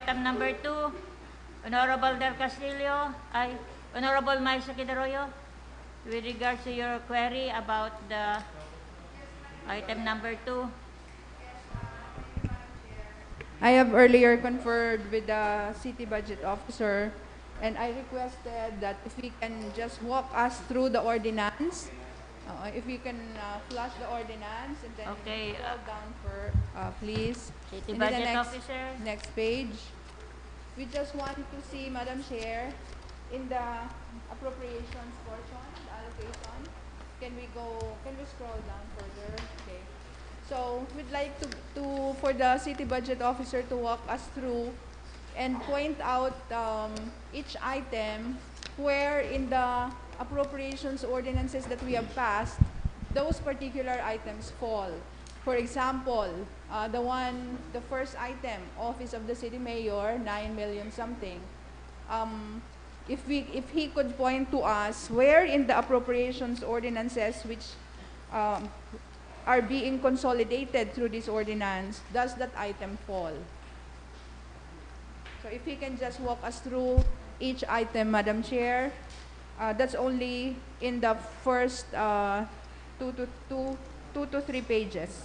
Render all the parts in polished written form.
item number 2, Honorable Del Castillo, Honorable Maisa Quinteroyo, with regards to your query about the item number 2. I have earlier conferred with the city budget officer, and I requested that if we can just walk us through the ordinance, if we can flash the ordinance and then Okay, scroll down for, please. City And then Budget the Officer. next page. We just want to see, Madam Chair, in the appropriations portion, the allocation, can we scroll down further? Okay. So we'd like for the city budget officer to walk us through and point out each item where in the appropriations ordinances that we have passed, those particular items fall. For example, the first item, Office of the City Mayor, 9 million something. If he could point to us where in the appropriations ordinances which are being consolidated through this ordinance, does that item fall? So if he can just walk us through each item, Madam Chair, that's only in the first 2 to 3 pages.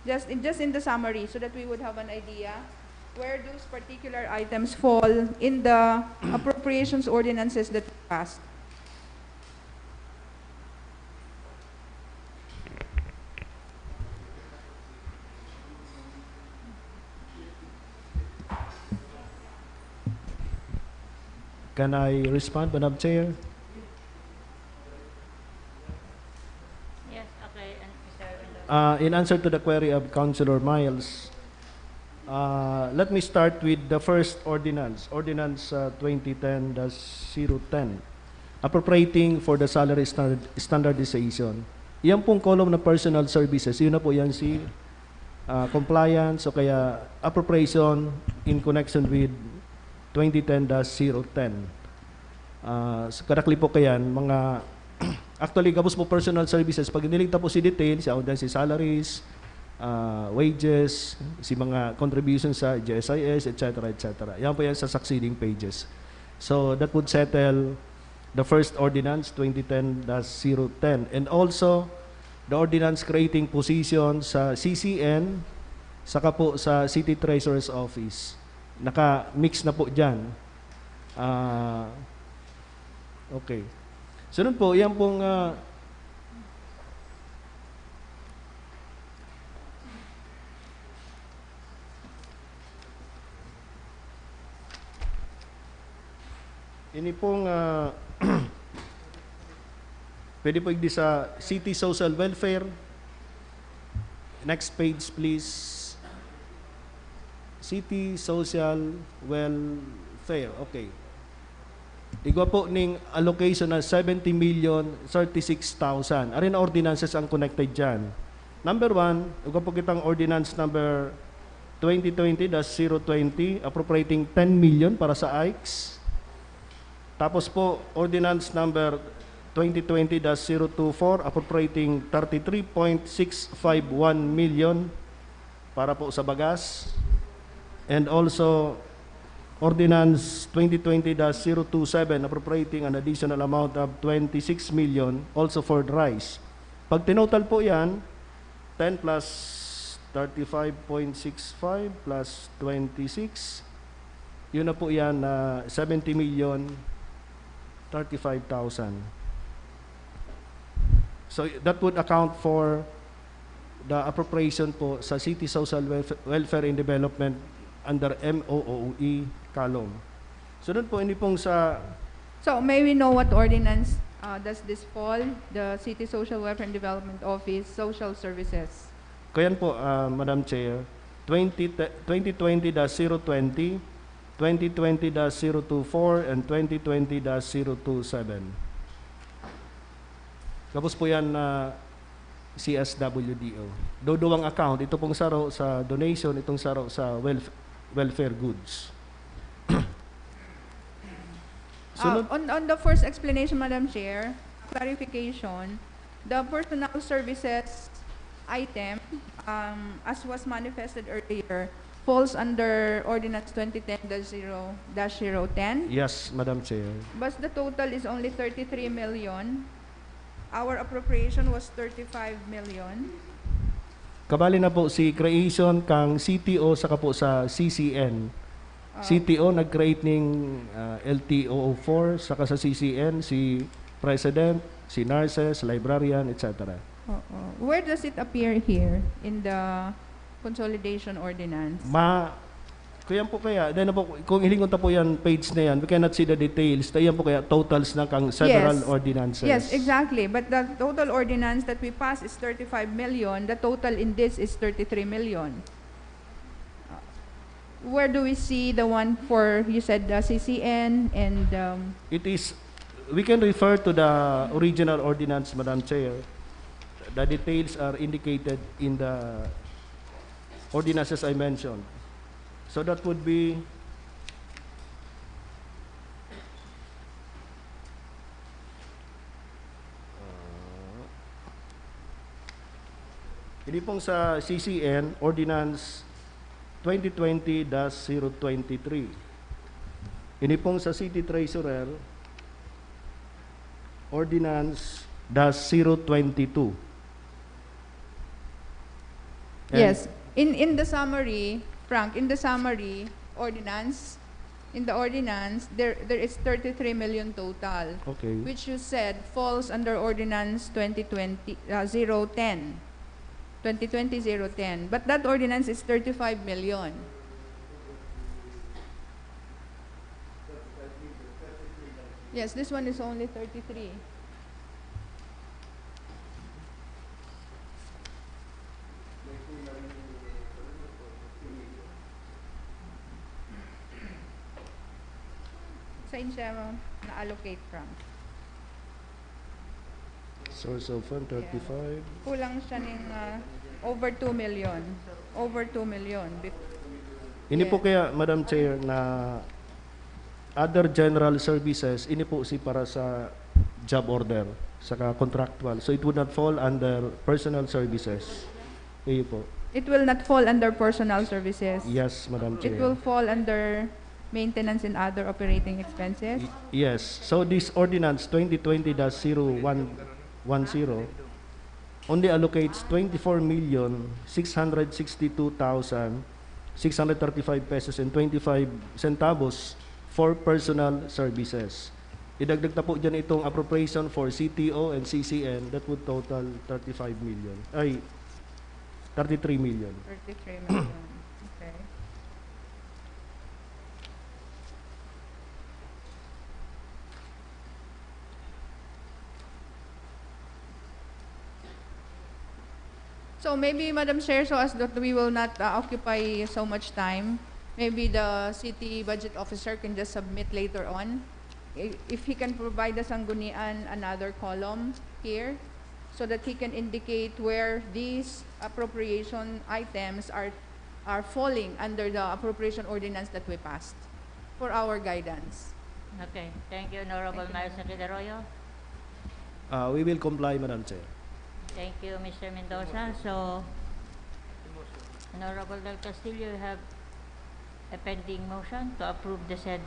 Just in the summary, so that we would have an idea where those particular items fall in the appropriations ordinances that we passed. Can I respond, Madam Chair? Yes, okay, and Mr. Mendoza. In answer to the query of Councilor Miles, let me start with the first ordinance, Ordinance 2010-010, appropriating for the salary standardization. Yan pong column na personal services, yun na po yan si compliance o kaya appropriation in connection with 2010-010. Karakli po kayan, mga actually, kapos po personal services, pag niligta po si detail, si salaries, wages, si mga contributions sa GSIS, etc., etc. Yan po yan sa succeeding pages. So, that would settle the first ordinance, 2010-010. And also, the ordinance creating position sa CCN, saka po sa City Treasurer's Office. Naka-mix na po dyan. Okay. Sunod po, yan pong ini pong pwede po igdi sa City Social Welfare. Next page, please. City Social Welfare. Okay. Igwa po ning allocation na 70,036,000. Arin na ordinances ang connected dyan. Number 1, igwa po kitang ordinance number 2020-020, appropriating 10 million para sa AICS. Tapos po, ordinance number 2020-024, appropriating 33.651 million para po sa bagas. And also, Ordinance 2020-027, appropriating an additional amount of 26 million also for rice. Pag tinotal po yan, 10 plus 35.65 plus 26, yun na po yan na 70 million 35,000. So that would account for the appropriation po sa City Social Welfare and Development under MOOE column. Sunod po, hindi pong sa... So, may we know what ordinance does this fall? The City Social Welfare and Development Office, Social Services. Kayan po, Madam Chair, 2020-020, 2020-024, and 2020-027. Tapos po yan na CSWDO. Dodowang account, ito pong saro sa donation, itong saro sa welfare goods. On the first explanation, Madam Chair, clarification, the personal services item, as was manifested earlier, falls under Ordinance 2010-0-10. Yes, Madam Chair. But the total is only 33 million. Our appropriation was 35 million. Kabali na po si creation kang CTO saka po sa CCN. CTO nag-create ng LTO04 saka sa CCN si President, si nurses, librarian, etc. Where does it appear here in the consolidation ordinance? Kaya po dahil na po, kung hilingon ta po yan, page na yan, we cannot see the details. Tayo po kaya totals na kang several Yes. ordinances. Yes, exactly. But the total ordinance that we passed is 35 million. The total in this is 33 million. Where do we see the one for, you said, the CCN and... It is, we can refer to the original ordinance, Madam Chair. The details are indicated in the ordinances I mentioned. So that would be hindi pong sa CCN Ordinance 2020-023. Hindi pong sa City Treasurer Ordinance -022. And Yes. In the summary, Frank, in the summary ordinance, in the ordinance, there is 33 million total, Okay. which you said falls under Ordinance 2020-010. 2020-010. But that ordinance is 35 million. Yes, this one is only 33. Saan siya na-allocate from? Source of fund 35. Kulang siya ng over 2 million. Over 2 million. Ini po kaya, Madam Chair, na other general services, ini po si para sa job order, saka contractual. So it would not fall under personal services. Iyo po. It will not fall under personal services. Yes, Madam Chair. It will fall under maintenance and other operating expenses. Yes. So this ordinance 2020-0110 only allocates 24,662,635 pesos and 25 centavos for personal services. Idagdag na po dyan itong appropriation for CTO and CCN, that would total 33 million. 33 million. Okay. So maybe, Madam Chair, so as that we will not occupy so much time, maybe the city budget officer can just submit later on. If he can provide the sanggunian another column here, so that he can indicate where these appropriation items are falling under the appropriation ordinance that we passed for our guidance. Okay, thank you, Honorable Mayor Secretary Arroyo. We will comply, Madam Chair. Thank you, Mr. Mendoza. So, Honorable Del Castillo, you have a pending motion to approve the said.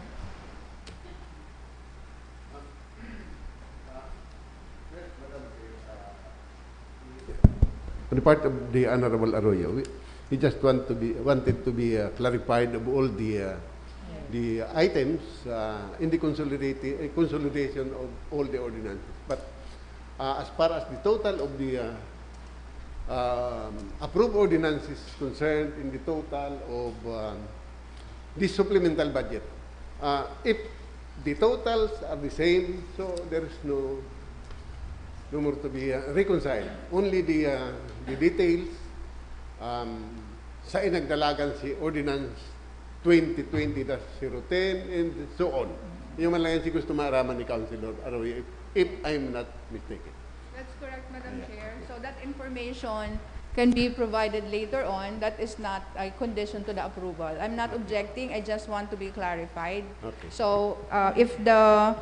On the part of the Honorable Arroyo, we just wanted to be clarified of all the items in the consolidation of all the ordinances. But as far as the total of the approved ordinance is concerned, in the total of this supplemental budget, if the totals are the same, so there is no more to be reconciled. Only the details sa inagdalagan si Ordinance 2020-010 and so on. Yung man lang yan si gusto maaraman ni Councilor Arroyo, if I'm not mistaken. That's correct, Madam Chair. So that information can be provided later on. That is not a condition to the approval. I'm not objecting. I just want to be clarified. Okay. So if the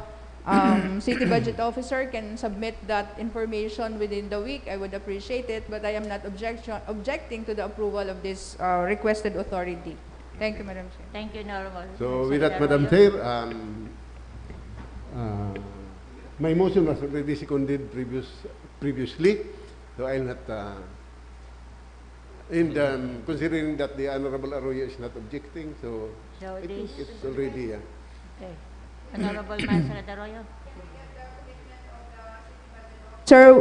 city budget officer can submit that information within the week, I would appreciate it. But I am not objecting to the approval of this requested authority. Thank you, Madam Chair. Thank you, Honorable. So with that, Secretary Madam Arroyo. Chair, my motion was already seconded previously, so I'll not, and considering that the Honorable Arroyo is not objecting, so So I think this, it's already, okay. Honorable Secretary Arroyo. Sir,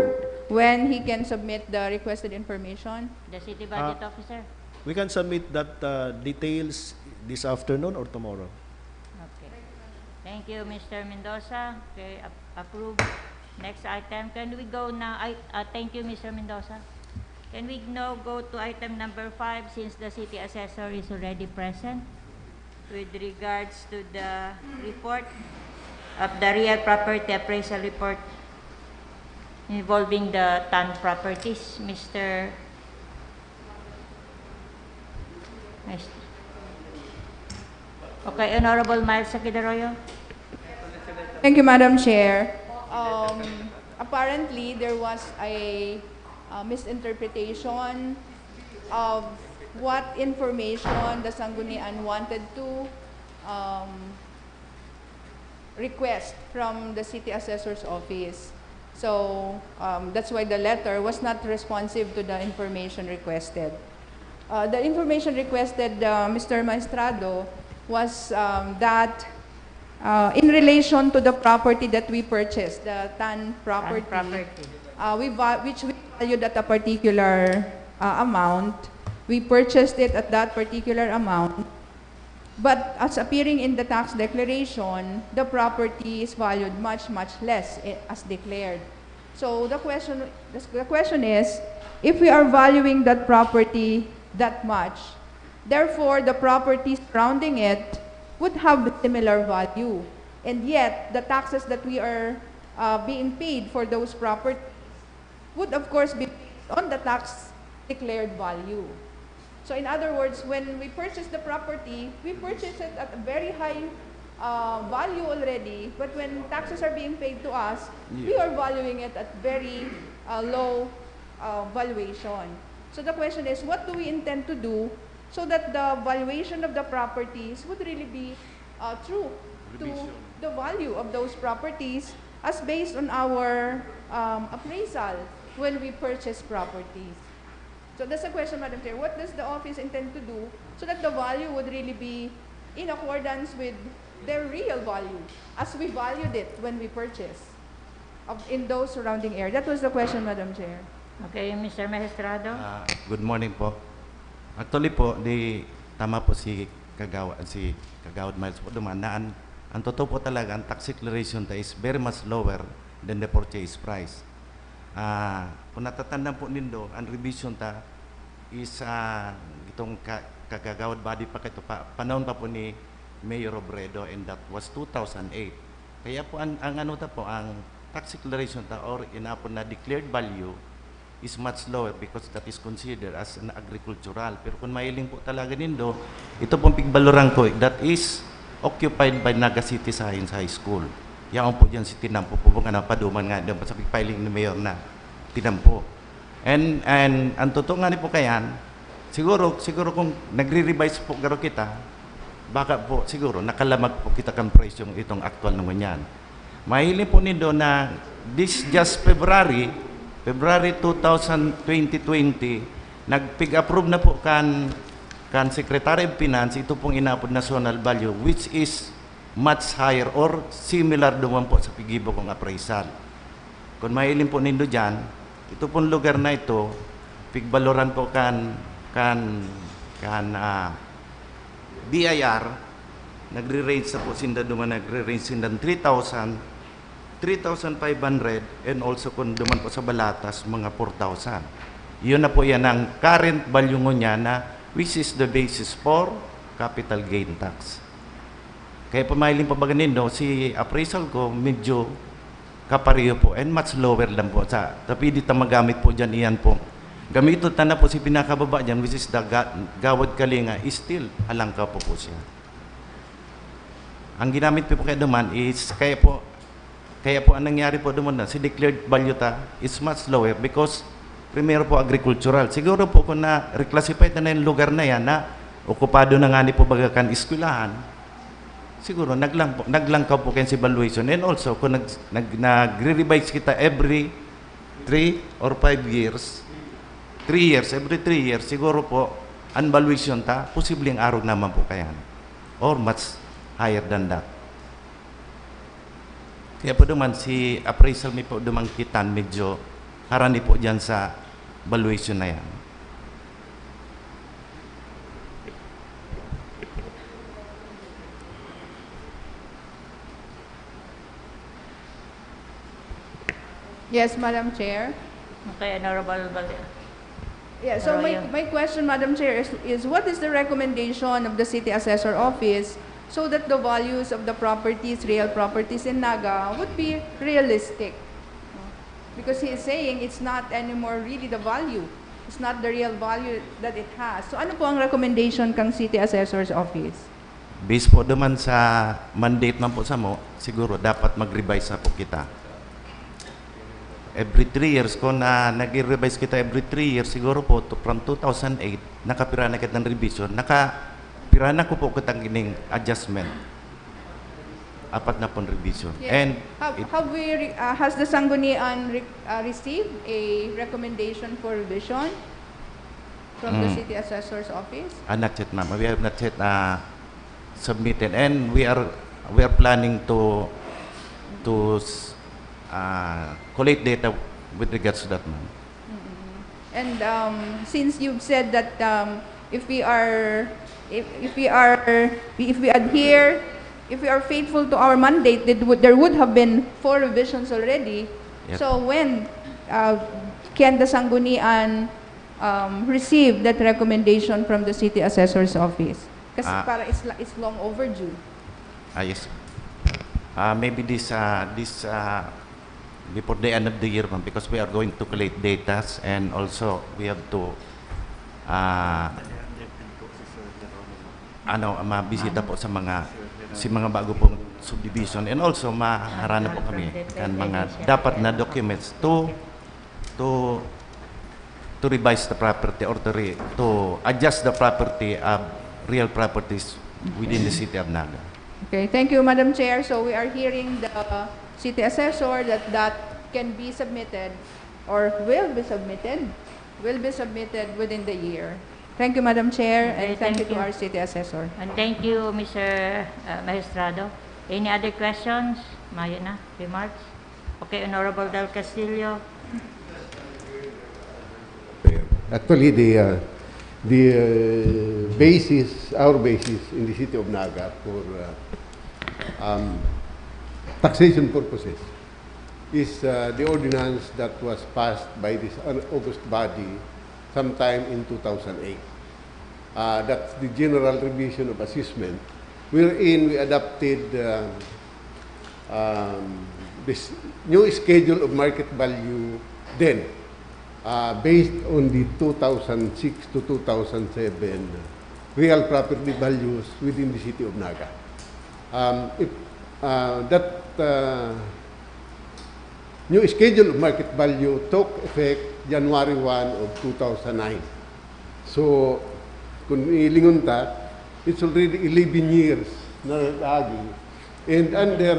when he can submit the requested information? The City Budget Officer. We can submit that details this afternoon or tomorrow. Okay. Thank you, Mr. Mendoza. Okay, approved. Next item. Can we go now? Thank you, Mr. Mendoza. Can we now go to item number 5 since the city assessor is already present with regards to the report of the real property appraisal report involving the TAN properties. Mr. Okay, Honorable Miles Sakidaroyo. Thank you, Madam Chair. Apparently, there was a misinterpretation of what information the Sangguniang wanted to request from the City Assessor's Office. So that's why the letter was not responsive to the information requested. The information requested, Mr. Maestrado, was that in relation to the property that we purchased, the TAN property, which we valued at a particular amount. We purchased it at that particular amount. But as appearing in the tax declaration, the property is valued much, much less as declared. So the question is, if we are valuing that property that much, therefore the property surrounding it would have similar value. And yet, the taxes that we are being paid for those properties would of course be based on the tax declared value. So in other words, when we purchase the property, we purchase it at a very high value already, but when taxes are being paid to us, we are valuing it at very low valuation. So the question is, what do we intend to do so that the valuation of the properties would really be true to the value of those properties as based on our appraisal when we purchase properties? So that's the question, Madam Chair. What does the office intend to do so that the value would really be in accordance with their real value as we valued it when we purchased in those surrounding areas? That was the question, Madam Chair. Okay, Mr. Maestrado. Good morning po. Actually po, tama po si Kagawad Miles po dumaan. Ang totoo po talaga, ang tax declaration is very much lower than the purchase price. Kung natatandaan po nindo, ang revision is itong Kagawad body pa ito panahon pa po ni Mayor Robredo, and that was 2008. Kaya po ang tax declaration or inapon na declared value is much lower because that is considered as an agricultural. Pero kung mahiling po talaga nindo, ito pong pigbaluran ko, that is occupied by Naga City Science High School. Yan po dyan si Tinampo po nga napaduman nga doon sa pigpiling ni Mayor na Tinampo. And ang totoo nga ni po kayan, siguro kung nagre-revise po garo kita, baka po siguro nakalamag po kita kang price yung itong actual naman yan. Mahiling po nindo na this just February 2020, nag-approve na po kan Secretary of Finance, ito pong inapod national value, which is much higher or similar doon po sa pigibo kong appraisal. Kung mahiling po nindo dyan, ito pong lugar na ito, pigbaloran po BIR, nagre-range na po sinda duman, nagre-range sinda 3,500 and also kung duman po sa Balatas, mga 4,000. Yun na po yan ang current value niya na which is the basis for capital gain tax. Kaya pumahiling pa ba ganin, no? Si appraisal ko medyo kapareho po and much lower lang po sa tapi di ta magamit po dyan iyan po. Gamito ta na po si pinakababa dyan which is the Gawad Kalinga is still alangka po siya. Ang ginamit po kaya duman is kaya po ang nangyari po duman na si declared value ta is much lower because primero po agricultural. Siguro po kung na-reclassify na yung lugar na yan na okupado na nga ni po bagakan eskwelahan, siguro naglangkaw po kayo sa evaluation. And also, kung nagre-revise kita every 3 or 5 years, 3 years, every 3 years, siguro po, ang valuation ta, posibleng arog naman po kayan. Or much higher than that. Kaya po naman, si appraisal mi po dumang kitan, medyo harani po dyan sa valuation na yan. Yes, Madam Chair. Okay, Honorable Balde. Yeah, so Arroyo. my question, Madam Chair, is what is the recommendation of the City Assessor Office so that the values of the properties, real properties in Naga would be realistic? Because he is saying it's not anymore really the value. It's not the real value that it has. So ano po ang recommendation kang City Assessor's Office? Based po naman sa mandate man po sa mo, siguro dapat mag-revise na po kita. Every 3 years, kung nag-revise kita every 3 years, siguro po from 2008, nakapira na kita ng revision, nakapira na ko po kitang gining adjustment. Apat na pong revision. Yes. And Has the Sanggunian received a recommendation for revision from the City Assessor's Office? not yet, ma'am. We have not yet submitted, and we are planning to collect data with regards to that, ma'am. And since you've said that if we are faithful to our mandate, there would have been 4 revisions already. Yep. So when can the Sanggunian receive that recommendation from the City Assessor's Office? Kasi para it's long overdue. Yes. Maybe this before the end of the year, ma'am, because we are going to collect data, and also we have to mabisita po sa mga bago pong subdivision, and also maharana po kami kan mga dapat na documents to revise the property or to adjust the property of real properties within the city of Naga. Okay, thank you, Madam Chair. So we are hearing the City Assessor that can be submitted or will be submitted within the year. Thank you, Madam Chair, Okay, and thank you thank to you. our City Assessor. And thank you, Mr. Maestrado. Any other questions? Maya na, remarks? Okay, Honorable Del Castillo. Actually, our basis in the city of Naga for taxation purposes is the ordinance that was passed by this august body sometime in 2008. That's the General Revision of Assessment, wherein we adopted this new schedule of market value then, based on the 2006 to 2007 real property values within the city of Naga. That new schedule of market value took effect January 1 of 2009. So, kung ilingon ta, it's already 11 years na lagi. And under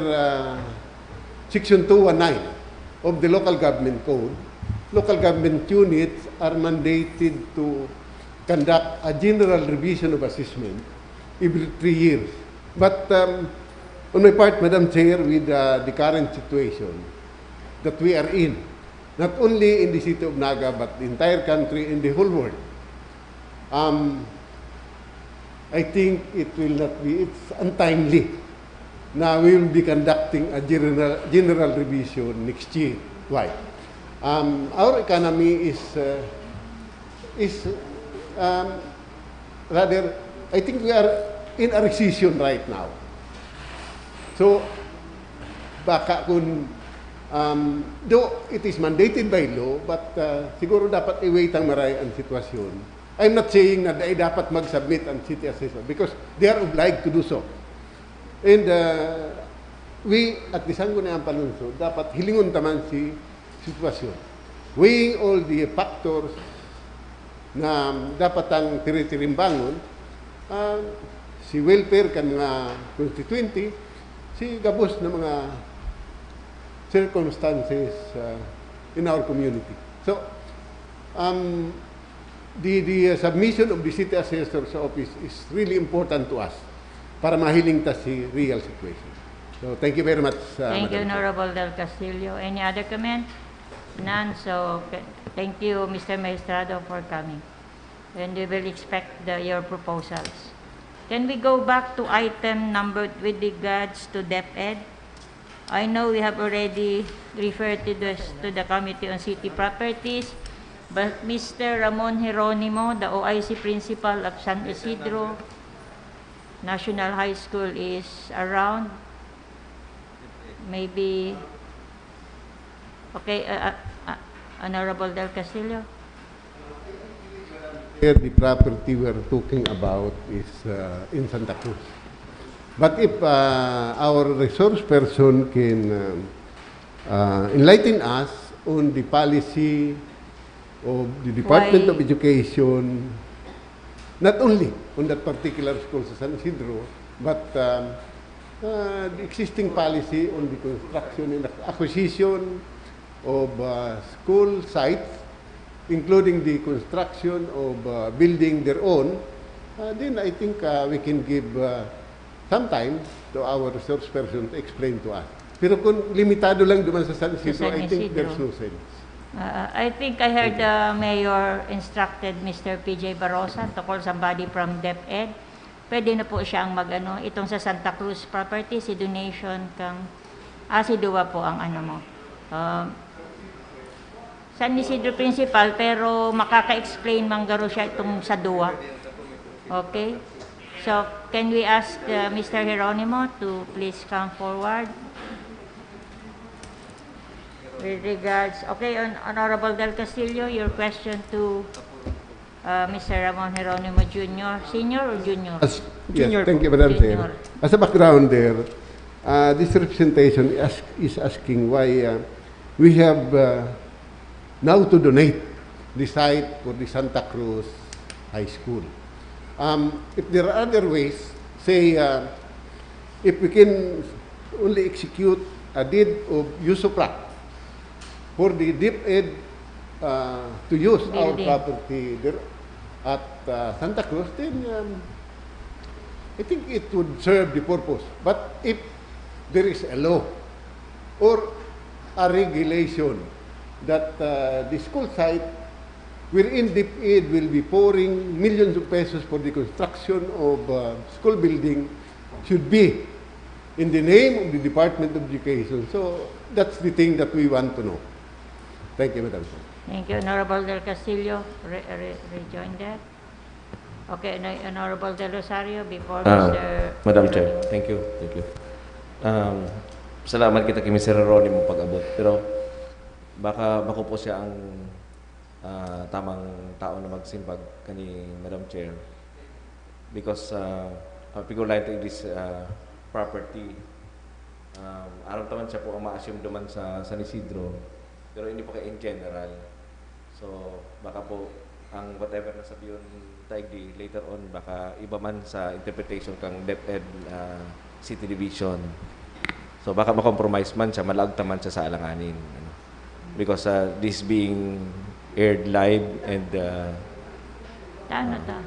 Section 219 of the Local Government Code, local government units are mandated to conduct a general revision of assessment every 3 years. But on my part, Madam Chair, with the current situation that we are in, not only in the city of Naga, but the entire country and the whole world, I think it will not be, it's untimely. Now we will be conducting a general revision next year. Why? Our economy is rather, I think we are in a recession right now. So, baka kung, though it is mandated by law, but siguro dapat i-wait ang maray ang sitwasyon. I'm not saying na dapat mag-submit ang city assessor because they are obliged to do so. And we, at the Sangguniang Panunsod, dapat hilingon taman si sitwasyon. Weighing all the factors na dapat ang tiritimbangon uh, si welfare kan mga constituency, si gabos na mga circumstances in our community. So, the submission of the city assessor's office is really important to us para mahiling ta si real situation. So, thank you very much. Thank you, Madam Chair. Honorable Del Castillo. Any other comment? None. So, thank you, Mr. Maestrado, for coming. And we will expect your proposals. Can we go back to item number with regards to DepEd? I know we have already referred to the Committee on City Properties, but Mr. Ramon Jeronimo, the OIC Principal of San Isidro National High School, is around. Maybe, okay, Honorable Del Castillo. Here, the property we are talking about is in Santa Cruz. But if our resource person can enlighten us on the policy of the Department Why? of Education, not only on that particular school sa San Isidro, but the existing policy on the construction and acquisition of school sites, including the construction of building their own, then I think we can give some time to our resource person to explain to us. Pero kung limitado lang duman sa San Isidro, San I think Isidro. there's no sense. I think I heard the mayor instructed Mr. PJ Barosa to call somebody from DepEd. Pwede na po siyang mag-ano, itong sa Santa Cruz property, si donation kang, si Dua po ang ano mo. San Isidro Principal, pero makaka-explain manggaro siya itong sa Dua. Okay? So, can we ask Mr. Jeronimo to please come forward? With regards, okay, Honorable Del Castillo, your question to Mr. Ramon Jeronimo Jr., Senior or Junior? Yes, thank you, Madam Chair. Junior. As a background there, this representation is asking why we have now to donate the site for the Santa Cruz High School. If there are other ways, say, if we can only execute a deed of usufruct for the DepEd to use our Building. property there at Santa Cruz, then I think it would serve the purpose. But if there is a law or a regulation that the school site wherein DepEd will be pouring millions of pesos for the construction of school building should be in the name of the Department of Education. So that's the thing that we want to know. Thank you, Madam Chair. Thank you, Honorable Del Castillo. Rejoin that. Okay, Honorable Del Rosario, before Mr. Madam Chair, Jeronimo. thank you. Thank you. Salamat kita kay Mr. Ronnie mo pag-abot. Pero baka bako po siya ang tamang tao na magsimbag kani Madam Chair. Because pigulayan to this property, aram taman siya po ang ma-assume duman sa San Isidro. Pero hindi po kay in general. So baka po ang whatever na sabiyon taigdi later on baka iba man sa interpretation kang DepEd City Division. So baka ma-compromise man siya, malagta man siya sa alanganin. Because this being aired live and Tano ta?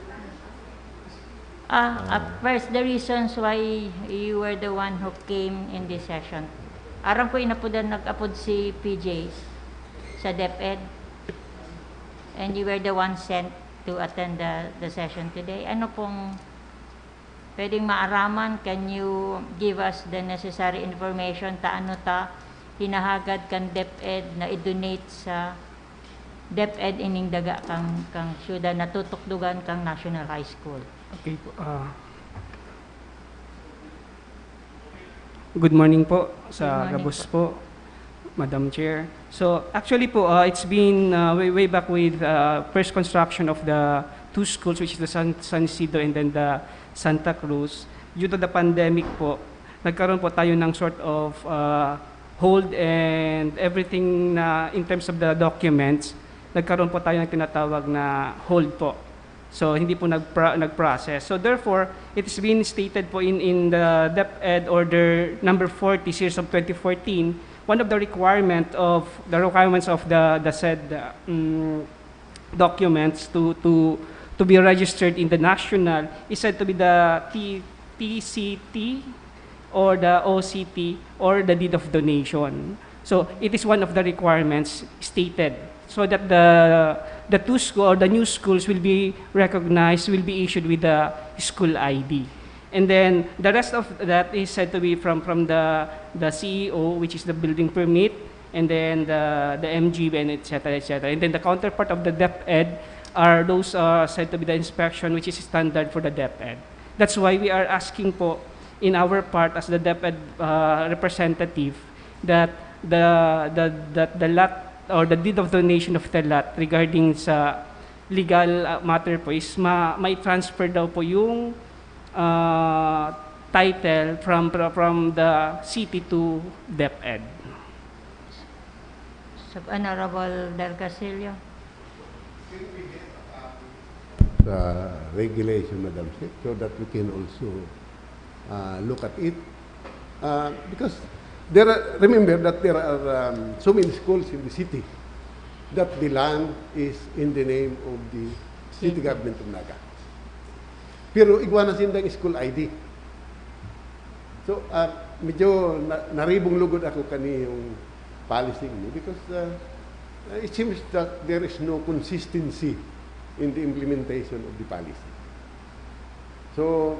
First, the reasons why you were the one who came in this session. Aram ko inapudan nag-apod si PJ sa DepEd. And you were the one sent to attend the session today. Ano pong pwedeng maaraman? Can you give us the necessary information ta ano ta hinahagad kan DepEd na i-donate sa DepEd ining daga kang syudad na tutukdugan kang National High School? Okay po. Good morning po sa Good morning Gabos po, Madam Chair. So actually po, it's been way back with first construction of the two schools, which is the San Isidro and then the Santa Cruz. Due to the pandemic po, nagkaroon po tayo ng sort of hold and everything na in terms of the documents, nagkaroon po tayo ng tinatawag na hold po. So hindi po nag-process. So therefore, it is being stated po in the DepEd Order number 40 series of 2014, one of the requirements of the said documents to be registered in the national is said to be the TCT or the OCT or the deed of donation. So it is one of the requirements stated so that the new schools will be recognized, will be issued with the school ID. And then the rest of that is said to be from the CEO, which is the building permit, and then the MGB, and et cetera, et cetera. And then the counterpart of the DepEd are those said to be the inspection, which is standard for the DepEd. That's why we are asking po in our part as the DepEd representative that the lot or the deed of donation of the lot regarding sa legal matter po is may transfer daw po yung title from the city to DepEd. Honorable Del Castillo. The regulation, Madam Chair, so that we can also look at it. Because remember that there are so many schools in the city that the land is in the name of the City Government of Naga. Pero igwana sindang school ID. So, medyo naribong lugod ako kaniyong policy ni because it seems that there is no consistency in the implementation of the policy. So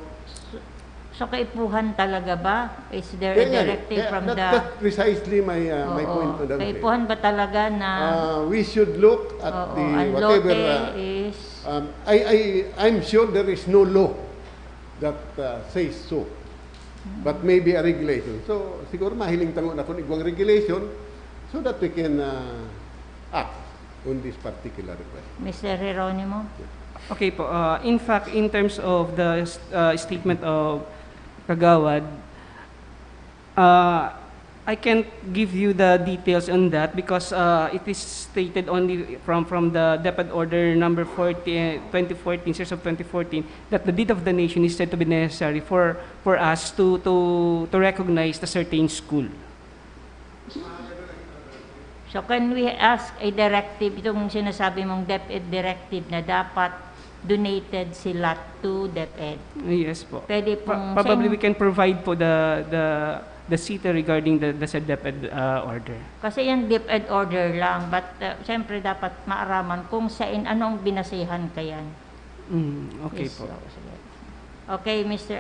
kaipuhan talaga ba? Is there a directive from that's precisely my point, Madam Chair. Kaipuhan ba talaga na we should look at the whatever is I'm sure there is no law that says so. But maybe a regulation. So siguro mahiling tangon ako ng igwang regulation so that we can act on this particular request. Mr. Geronimo? Okay po. In fact, in terms of the statement of Kagawad, I can't give you the details on that because it is stated only from the DepEd Order number 40, 2014, series of 2014, that the deed of donation is said to be necessary for us to recognize the certain school. So can we ask a directive, itong sinasabi mong DepEd directive na dapat donated sila to DepEd? Yes po. Pwede pong Probably we can provide po the city regarding the said DepEd order. Kasi yan DepEd order lang, but siyempre dapat maaraman kung anong binasehan kayan. Okay Yes, po. sige. Okay, Mr.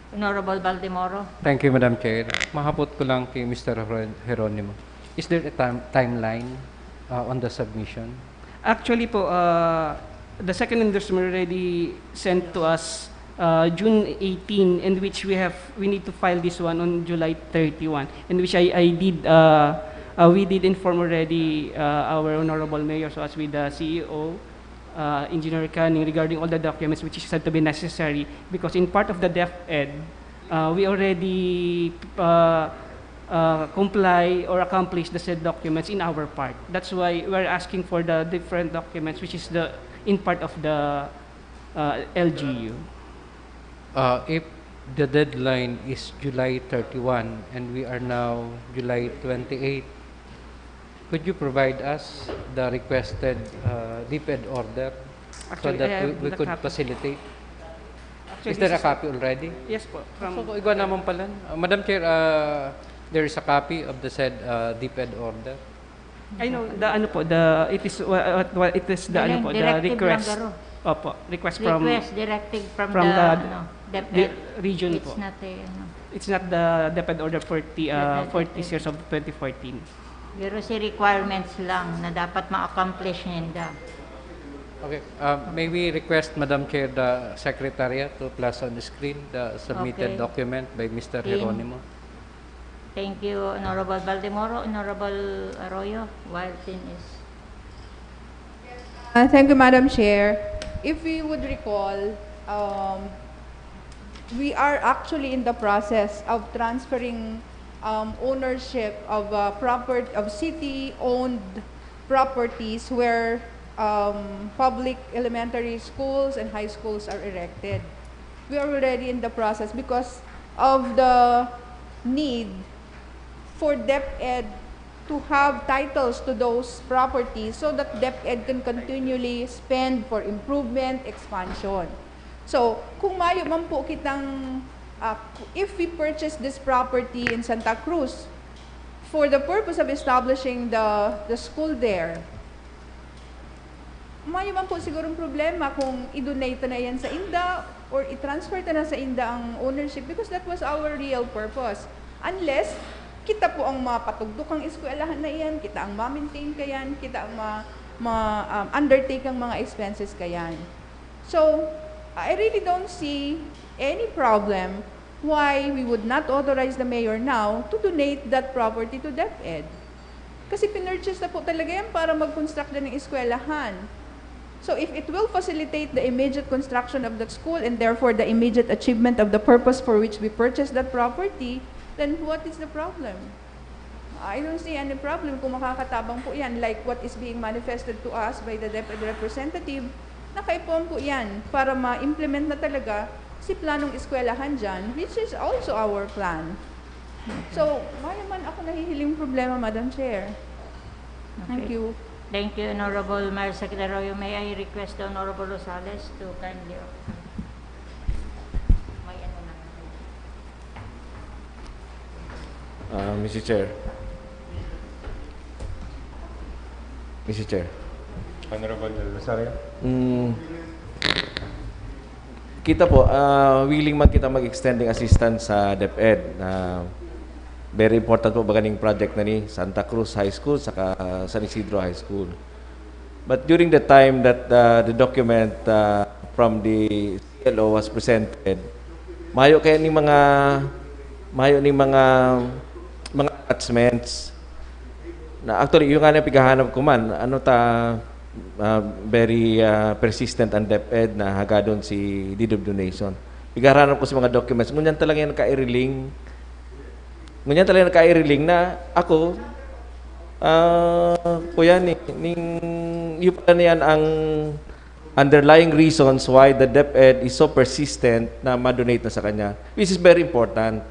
Honorable Baldemoro. Thank you, Madam Chair. Mahapot ko lang kay Mr. Geronimo. Is there a timeline on the submission? Actually po, the second endorsement already sent to us June 18, in which we need to file this one on July 31, in which we did inform already our Honorable Mayor, so as with the CEO, Engineer Canning, regarding all the documents which is said to be necessary, because in part of the DepEd, we already comply or accomplish the said documents in our part. That's why we're asking for the different documents, which is in part of the LGU. If the deadline is July 31 and we are now July 28, could you provide us the requested DepEd order so that we could facilitate? Actually, Is there a copy already? Yes po. So, igwa naman pala. Madam Chair, there is a copy of the said DepEd order. I know it is the request. Opo, request directive from from the the region It's po. not a, It's not the DepEd Order 40 series of 2014. pero si requirements lang na dapat ma-accomplish nila. Okay. May we request, Madam Chair, the Secretariat to place on the screen the submitted Okay. document by Mr. In- Geronimo? Thank you, Honorable Baldemoro. Honorable Arroyo, while Tin is... Thank you, Madam Chair. If we would recall, we are actually in the process of transferring ownership of city-owned properties where public elementary schools and high schools are erected. We are already in the process because of the need for DepEd to have titles to those properties so that DepEd can continually spend for improvement, expansion. So, kung mayo man po kitang, if we purchase this property in Santa Cruz for the purpose of establishing the school there, mayo man po sigurong problema kung i-donate na yan sa INDA or i-transfer na sa INDA ang ownership because that was our real purpose. Unless, kita po ang mapatugdok ang eskwelahan na iyan, kita ang ma-maintain kayan, kita ang undertake ang mga expenses kayan. So, I really don't see any problem why we would not authorize the mayor now to donate that property to DepEd. Kasi pinurchase na po talaga yan para mag-construct na ng eskwelahan. So if it will facilitate the immediate construction of that school and therefore the immediate achievement of the purpose for which we purchased that property, then what is the problem? I don't see any problem kung makakatabang po yan, like what is being manifested to us by the DepEd representative. Nakaipon po yan para ma-implement na talaga si planong eskwelahan dyan, which is also our plan. So, mayaman ako nahihiling problema, Madam Chair. Thank Okay. you. Thank you, Honorable Mayor Secretary. May I request the Honorable Rosales to kindly... May ano na. Mr. Chair. Mr. Chair. Honorable Rosario. Kita po, willing man kita mag-extending assistance sa DepEd. Very important po baganing project na ni Santa Cruz High School saka San Isidro High School. But during the time that the document from the CLO was presented, mayo kaya ni mga attachments na actually yung nga na pigahanap ko man ano very persistent ang DepEd na hagadon si deed of donation. Pigahanap ko sa mga documents. Ngunyan talaga yan naka-i-reling na ako kuya yung pala niyan ang underlying reasons why the DepEd is so persistent na ma-donate na sa kanya, which is very important.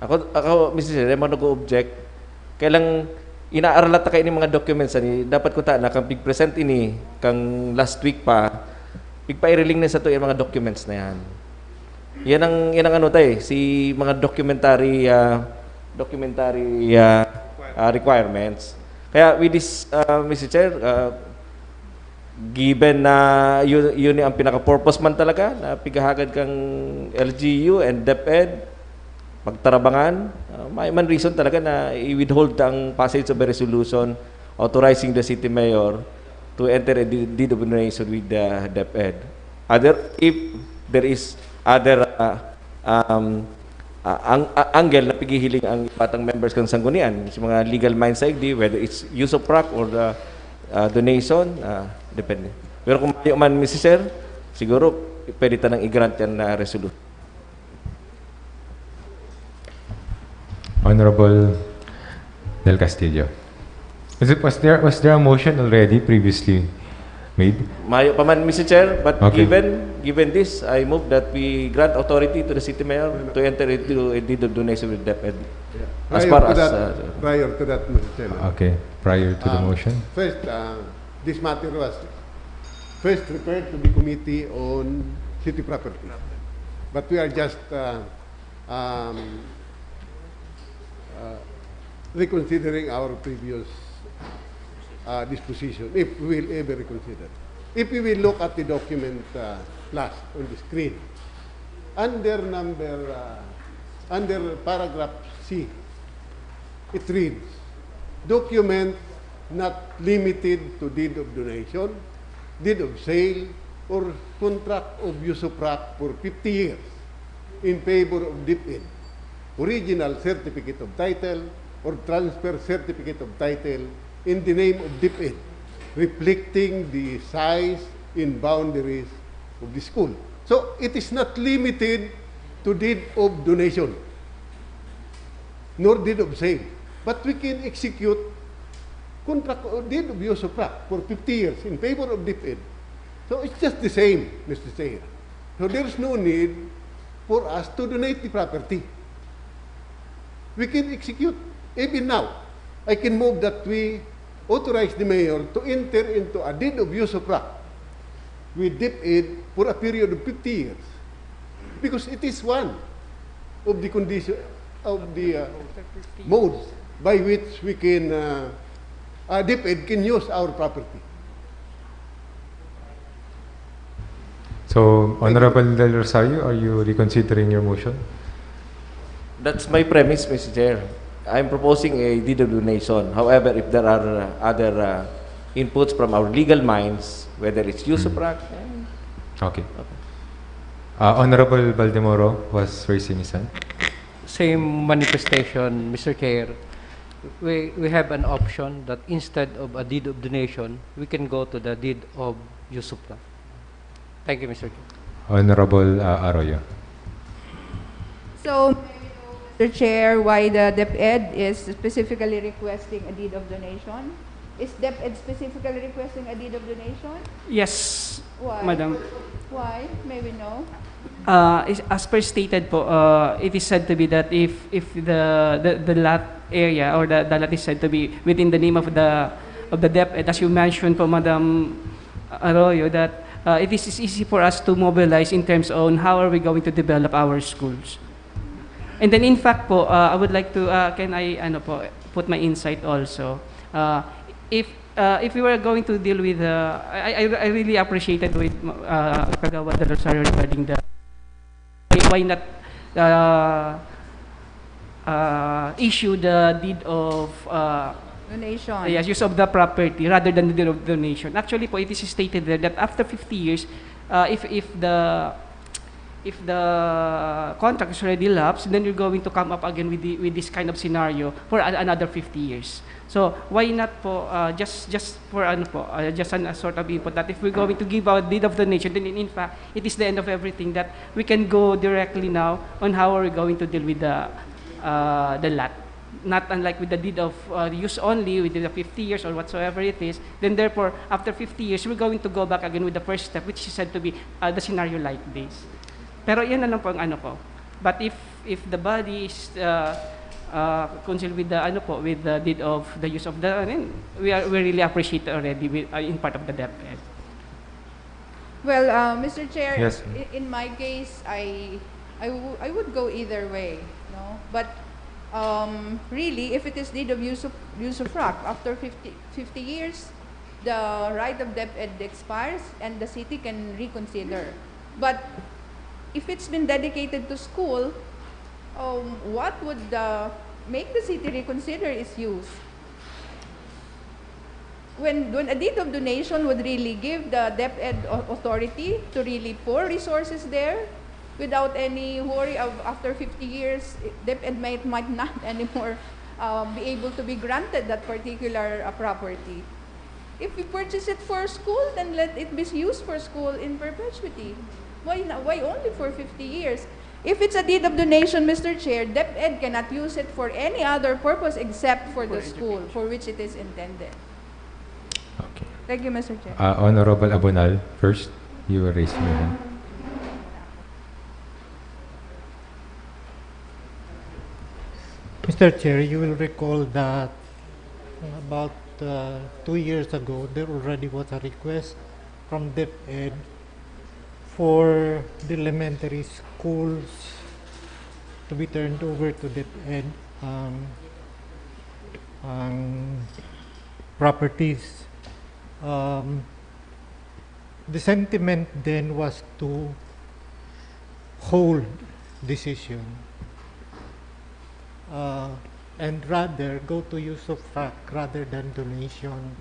Ako Mr. Chair, mag-object. Kailang inaaralat kayo ni mga documents ani dapat ko ta na kang pig-present ini kang last week pa pigpa-i-reling na sa to yung mga documents na yan. Yan ang ano tayo, si mga documentary requirements. Kaya with this, Mr. Chair, given na yun ang pinaka-purpose man talaga, na pigahagad kang LGU and DepEd, pagtarabangan, may man reason talaga na i-withhold ang passage of a resolution authorizing the city mayor to enter a deed of donation with the DepEd. If there is other angle na pigihiling ang batang members ng sanggunian, sa mga legal minds sa IGD, whether it's use of PRAC or the donation, depende. Pero kung mayo man, Mr. Sir, siguro pwede tanang i-grant yan na resolution. Honorable Del Castillo. Was there a motion already previously made? Mayo pa man, Mr. Chair, but Okay. given this, I move that we grant authority to the city mayor to enter into a deed of donation with DepEd. As far as prior to that, Mr. Chairman. Okay, prior to the motion. First, this matter was first referred to the Committee on City Property. But we are just reconsidering our previous disposition, if we will ever reconsider. If we will look at the document last on the screen, under paragraph C, it reads, document not limited to deed of donation, deed of sale, or contract of usufruct for 50 years in favor of DepEd, original certificate of title, or transfer certificate of title in the name of DepEd, reflecting the size and boundaries of the school. So it is not limited to deed of donation, nor deed of sale. But we can execute contract or deed of use of tract for 50 years in favor of DepEd. So it's just the same, Mr. Chair. So there's no need for us to donate the property. We can execute. Even now, I can move that we authorize the mayor to enter into a deed of use of tract with DepEd for a period of 50 years. Because it is one of the condition of the modes by which we can, DepEd can use our property. So, Honorable Del Rosario, are you reconsidering your motion? That's my premise, Mr. Chair. I'm proposing a deed of donation. However, if there are other inputs from our legal minds, whether it's use of tract, Okay. Honorable Baldemoro was raising his hand. Same manifestation, Mr. Chair. We have an option that instead of a deed of donation, we can go to the deed of usufruct. Thank you, Mr. Chair. Honorable Arroyo. So, Mr. Chair, why the DepEd is specifically requesting a deed of donation? Is DepEd specifically requesting a deed of donation? Yes, Why? Madam. Why? May we know? As per stated po, it is said to be that if the lot area or the lot is said to be within the name of the DepEd, as you mentioned po, Madam Arroyo, that it is easy for us to mobilize in terms on how are we going to develop our schools. And then in fact po, I would like to, can I put my insight also? If we were going to deal with, I really appreciated with Kagawad Del Rosario regarding the, why not issue the deed of Donation. yes, use of the property rather than the deed of donation. Actually po, it is stated there that after 50 years, if the contract is already lapsed, then you're going to come up again with this kind of scenario for another 50 years. So why not po just for just a sort of input that if we're going to give out deed of donation, then in fact it is the end of everything, that we can go directly now on how are we going to deal with the lot. Not unlike with the deed of use only within the 50 years or whatsoever it is, then therefore after 50 years we're going to go back again with the first step, which is said to be the scenario like this. Pero yan na lang po ang ko. But if the body is concerned with the with the deed of the use of the, we really appreciate already with, in part of the DepEd. Well, Mr. Chair, Yes. in my case, I would go either way, no? But really, if it is deed of usufruct, after 50 years, the right of DepEd expires and the city can reconsider. But if it's been dedicated to school, what would make the city reconsider its use? When a deed of donation would really give the DepEd authority to really pour resources there without any worry of after 50 years, DepEd might not anymore be able to be granted that particular property. If we purchase it for school, then let it be used for school in perpetuity. Why only for 50 years? If it's a deed of donation, Mr. Chair, DepEd cannot use it for any other purpose except for the school for which it is intended. Okay. Thank you, Mr. Chair. Honorable Abonal, first, you were raising your hand. Mr. Chair, you will recall that about 2 years ago, there already was a request from DepEd for the elementary schools to be turned over to DepEd properties. The sentiment then was to hold decision and rather go to use of fact rather than donation.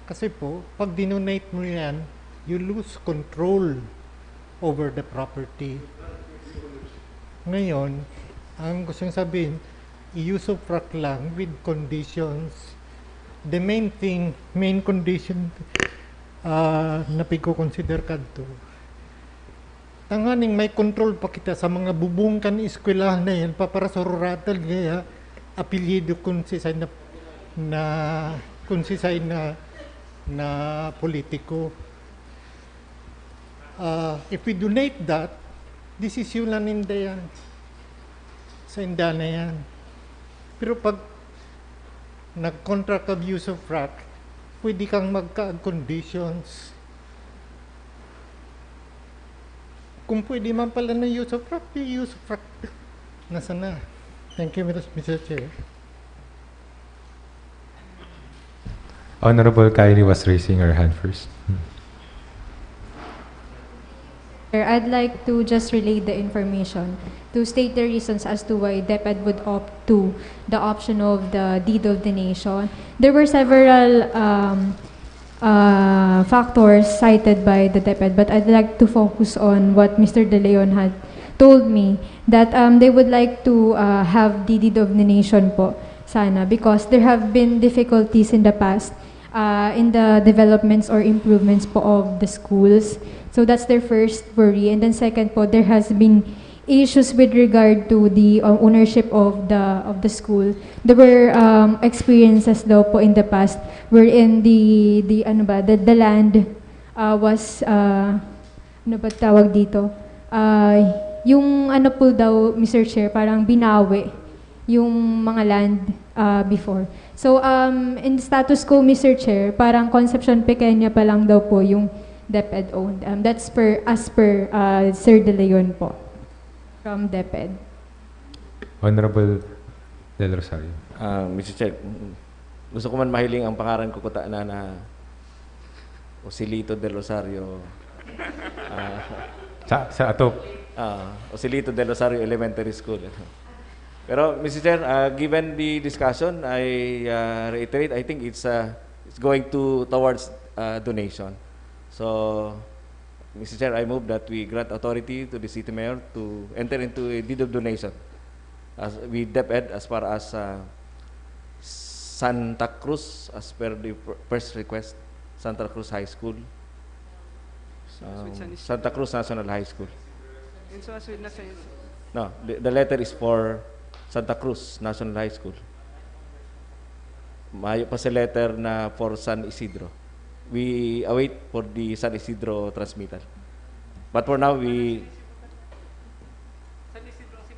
Kasi po, pag dinonate mo yan, you lose control over the property. Ngayon, ang gusto kong sabihin, i-use of fact lang with conditions. The main condition na piko-consider kadto, tanganing may control pa kita sa mga bubungkan eskwelahan na yan para sa ruratal gaya apelyido kun si na konsisay na politiko. If we donate that, desisyon lang ninda yan. Sa inda na yan. Pero pag nag-contract of use of frac, pwede kang magka-conditions. Kung pwede man pala na use of frac, use of frac. Nasa na. Thank you, Mr. Chair. Honorable Kylie was raising her hand first. I'd like to just relay the information to state the reasons as to why DepEd would opt to the option of the deed of donation. There were several factors cited by the DepEd, but I'd like to focus on what Mr. De Leon had told me, that they would like to have the deed of donation po sana, because there have been difficulties in the past in the developments or improvements po of the schools. So that's their first worry. And then second po, there has been issues with regard to the ownership of the school. There were experiences daw po in the past wherein the land was ano ba tawag dito? Yung ano po daw, Mr. Chair, parang binawi yung mga land before. So in status quo, Mr. Chair, parang Concepcion Pequeña pa lang daw po yung DepEd owned. That's as per Sir De Leon po from DepEd. Honorable Del Rosario. Mr. Chair, gusto ko man mahiling ang pangaran ko kuta na Osilito del Rosario. Sa atop. Osilito del Rosario Elementary School. Pero Mr. Chair, given the discussion, I reiterate, I think it's going towards donation. So, Mr. Chair, I move that we grant authority to the City Mayor to enter into a deed of donation as we DepEd as far as Santa Cruz, as per the first request, Santa Cruz High School, Santa Cruz National High School. No, the letter is for Santa Cruz National High School. Mayo pa sa letter na for San Isidro. We await for the San Isidro transmittal. But for now,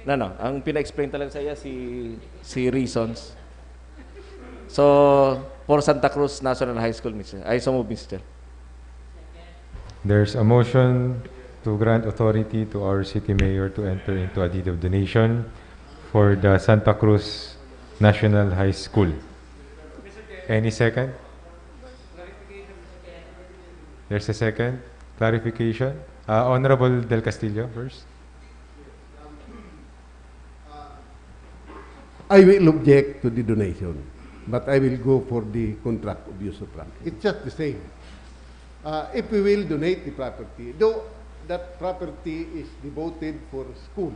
No. Ang pina-explain talaga sa iya si reasons. So, for Santa Cruz National High School, Mr. I so move, Mr. There's a motion to grant authority to our city mayor to enter into a deed of donation for the Santa Cruz National High School. Any second? There's a second. Clarification. Honorable Del Castillo first. I will object to the donation, but I will go for the contract of use of land. It's just the same. If we will donate the property, though that property is devoted for school,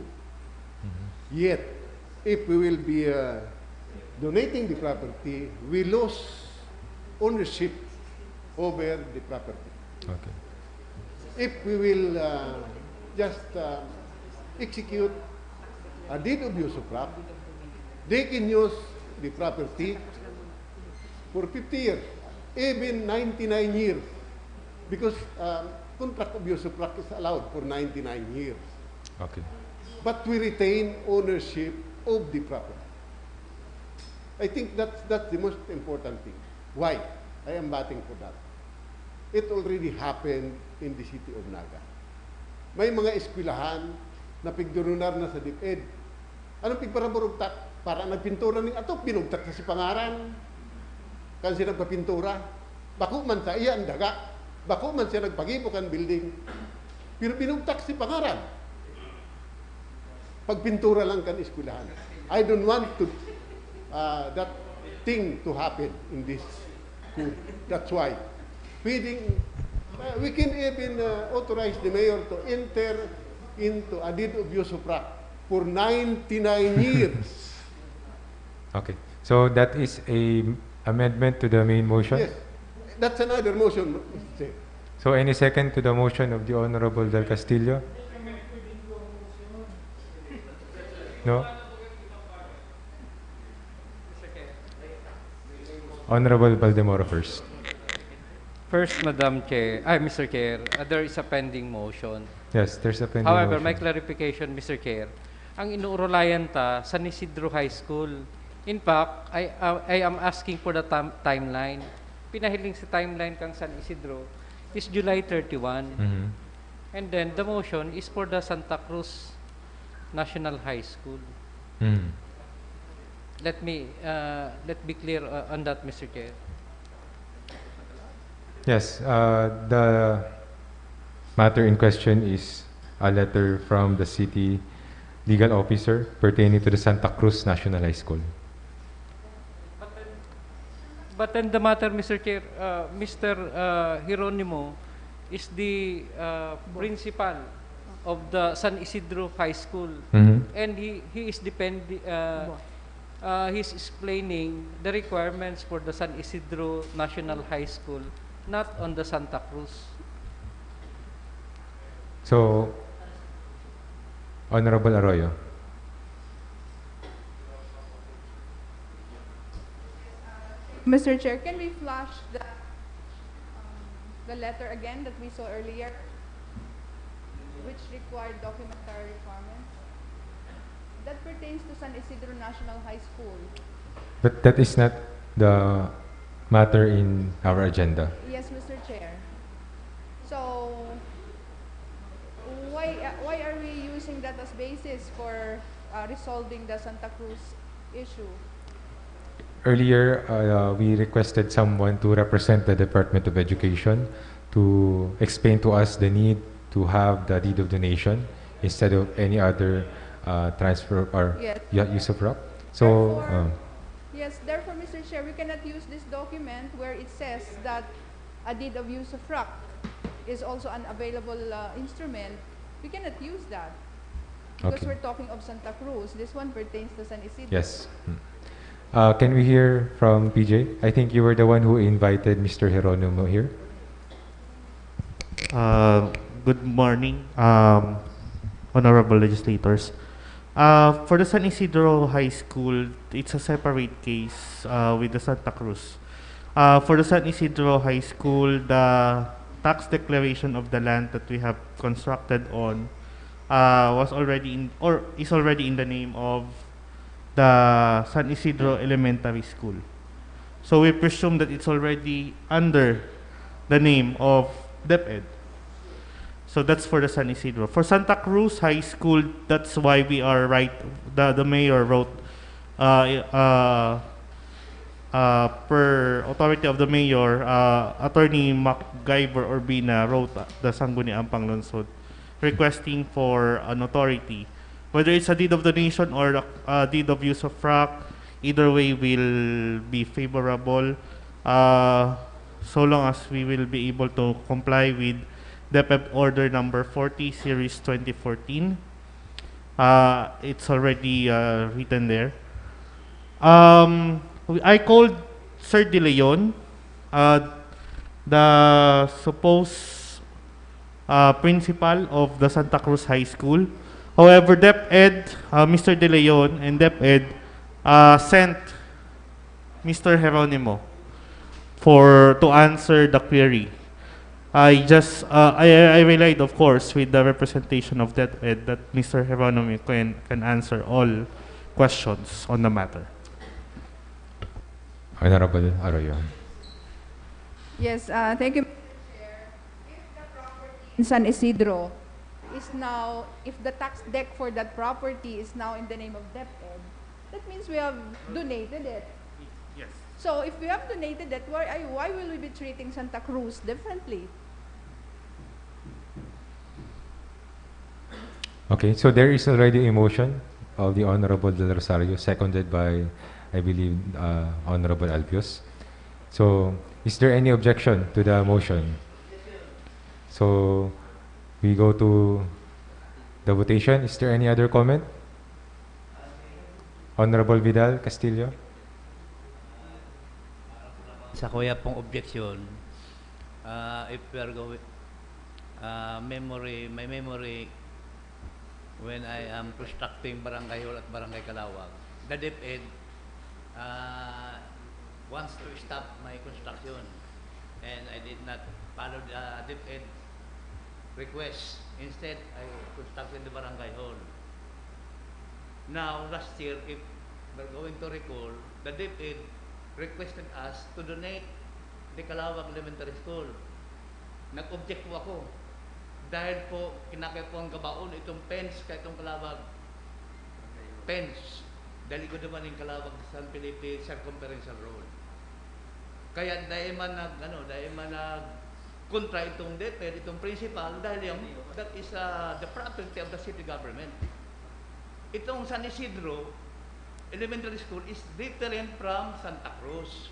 yet if we will be donating the property, we lose ownership over the property. Okay. If we will just execute a deed of use of property, they can use the property for 50 years, even 99 years, because contract of use of property is allowed for 99 years. Okay. But we retain ownership of the property. I think that's the most important thing. Why? I am batting for that. It already happened in the city of Naga. May mga eskwelahan na pigdurunar na sa DepEd. Anong pigparaburugtak? Para nagpintura ning ato, pinugtak sa si pangaran. Kasi nagpapintura. Bako man sa iya ang daga. Bako man siya nagpagipok ang building. Pero pinugtak si pangaran. Pagpintura lang kan eskwelahan. I don't want to that thing to happen in this school. That's why we can even authorize the mayor to enter into a deed of use of for 99 years. Okay. So that is a amendment to the main motion? Yes. That's another motion. So any second to the motion of the Honorable Del Castillo? No? Honorable Valdemoro first. First, Mr. Chair, there is a pending motion. Yes, there's a pending However, my motion. clarification, Mr. Chair, ang inuurolayan ta San Isidro High School. In fact, I am asking for the timeline. Pinahiling sa timeline kang San Isidro is July 31. Mhm. And then the motion is for the Santa Cruz National High School. Mhm. Let be clear on that, Mr. Chair. Yes, the matter in question is a letter from the city legal officer pertaining to the Santa Cruz National High School. But then the matter, Mr. Chair, Mr. Hieronimo is the principal of the San Isidro High School, Mhm. and he is he's explaining the requirements for the San Isidro National High School, not on the Santa Cruz. So, Honorable Arroyo. Mr. Chair, can we flash the letter again that we saw earlier, which required documentary requirements? That pertains to San Isidro National High School. But that is not the matter in our agenda. Yes, Mr. Chair. So, why are we using that as basis for resolving the Santa Cruz issue? Earlier, we requested someone to represent the Department of Education to explain to us the need to have the deed of donation instead of any other transfer or Yes. use of rock. So, Yes, therefore, Mr. Chair, we cannot use this document where it says that a deed of use of rock is also an available instrument. We cannot use that because Okay. we're talking of Santa Cruz. This one pertains to San Isidro. yes. Can we hear from PJ? I think you were the one who invited Mr. Geronimo here. Good morning, honorable legislators. For the San Isidro High School, it's a separate case with the Santa Cruz. For the San Isidro High School, the tax declaration of the land that we have constructed on was already in or is already in the name of the San Isidro Elementary School. So we presume that it's already under the name of DepEd. So that's for the San Isidro. For Santa Cruz High School, that's why we are right. The mayor wrote, per authority of the mayor, Attorney MacGyver Urbina wrote the Sangguniang Panglungsod requesting for an authority. Whether it's a deed of donation or a deed of use of rock, either way will be favorable so long as we will be able to comply with DepEd Order Number 40, Series 2014. It's already written there. I called Sir De Leon, the supposed principal of the Santa Cruz High School. However, DepEd, Mr. De Leon and DepEd sent Mr. Geronimo to answer the query. I relied, of course, with the representation of DepEd that Mr. Geronimo can answer all questions on the matter. Honorable Arroyo. Yes, thank you, Mr. Chair. If the property in San Isidro is now, if the tax deck for that property is now in the name of DepEd, that means we have donated it. Yes. So if we have donated it, why will we be treating Santa Cruz differently? Okay, so there is already a motion of the Honorable Del Rosario, seconded by, I believe, Honorable Albios. So, is there any objection to the motion? So, we go to the votation. Is there any other comment? Honorable Vidal Castillo. Sa kuya pong objection, if we are going, my memory, when I am constructing Barangay Hall at Barangay Kalawag, the DepEd wants to stop my construction. And I did not follow the DepEd request. Instead, I constructed the barangay hall. Now, last year, if we're going to recall, the DepEd requested us to donate the Kalawag Elementary School. Nag-object po ako. Dahil po, kinakaya po ang gabaon itong fence kaya itong Kalawag. Fence. Dahil ko naman yung Kalawag San Felipe Circumferential Road. Kaya dahil man kontra itong DepEd, itong principal, dahil yung, that is the property of the city government. Itong San Isidro Elementary School is different from Santa Cruz.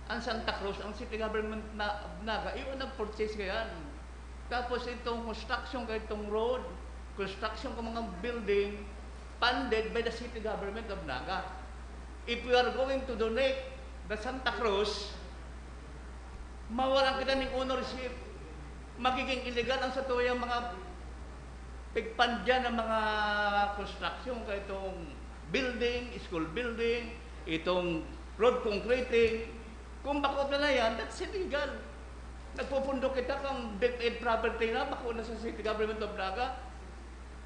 Ang Santa Cruz, ang city government na Naga, iyon nag-purchase kayan. Tapos itong construction kaya itong road, construction ng mga building, funded by the city government of Naga. If we are going to donate the Santa Cruz, mawalan kita ng ownership. Magiging illegal ang sa tuyang mga pigpandyan ng mga construction kaya itong building, school building, itong road concreting. Kung bakot na yan, that's illegal. Nagpupundok kita kang DepEd property na, bako na sa City Government of Naga.